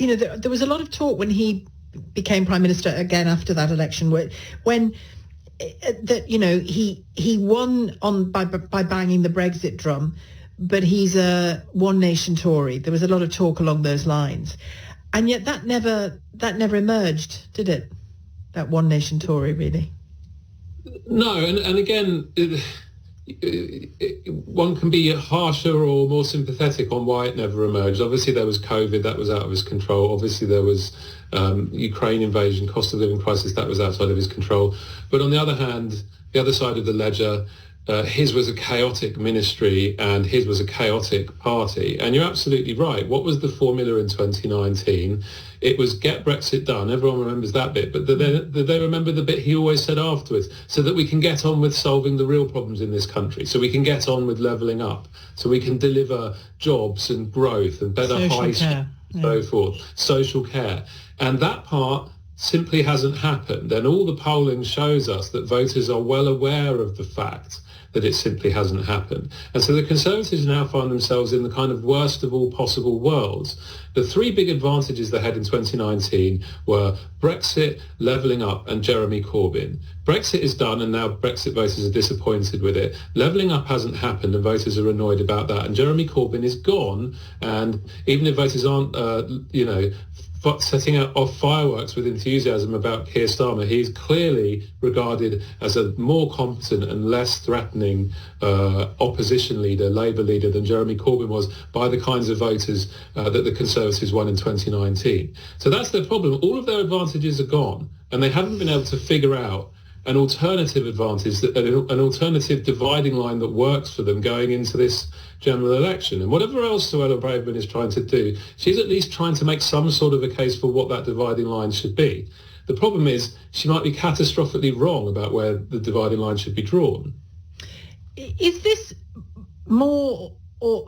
there was a lot of talk when he became Prime Minister again after that election, when he won by banging the Brexit drum, but he's a one nation Tory. There was a lot of talk along those lines, and yet that never emerged, did it? That one nation Tory, really. No, and again, one can be harsher or more sympathetic on why it never emerged. Obviously, there was COVID, that was out of his control. Obviously, there was Ukraine invasion, cost of living crisis, that was outside of his control. But on the other hand, the other side of the ledger, his was a chaotic ministry and his was a chaotic party. And you're absolutely right. What was the formula in 2019? It was get Brexit done. Everyone remembers that bit. But they remember the bit he always said afterwards, so that we can get on with solving the real problems in this country, so we can get on with levelling up, so we can deliver jobs and growth and better high care, and so forth, social care. And that part simply hasn't happened. And all the polling shows us that voters are well aware of the fact that it simply hasn't happened. And so the Conservatives now find themselves in the kind of worst of all possible worlds. The three big advantages they had in 2019 were Brexit, levelling up, and Jeremy Corbyn. Brexit is done, and now Brexit voters are disappointed with it. Levelling up hasn't happened, and voters are annoyed about that. And Jeremy Corbyn is gone, and even if voters aren't, setting off fireworks with enthusiasm about Keir Starmer, he's clearly regarded as a more competent and less threatening opposition leader, Labour leader, than Jeremy Corbyn was by the kinds of voters that the Conservatives won in 2019. So that's their problem. All of their advantages are gone, and they haven't been able to figure out an alternative advantage, an alternative dividing line that works for them going into this general election. And whatever else Suella Braverman is trying to do, she's at least trying to make some sort of a case for what that dividing line should be. The problem is she might be catastrophically wrong about where the dividing line should be drawn. Is this more or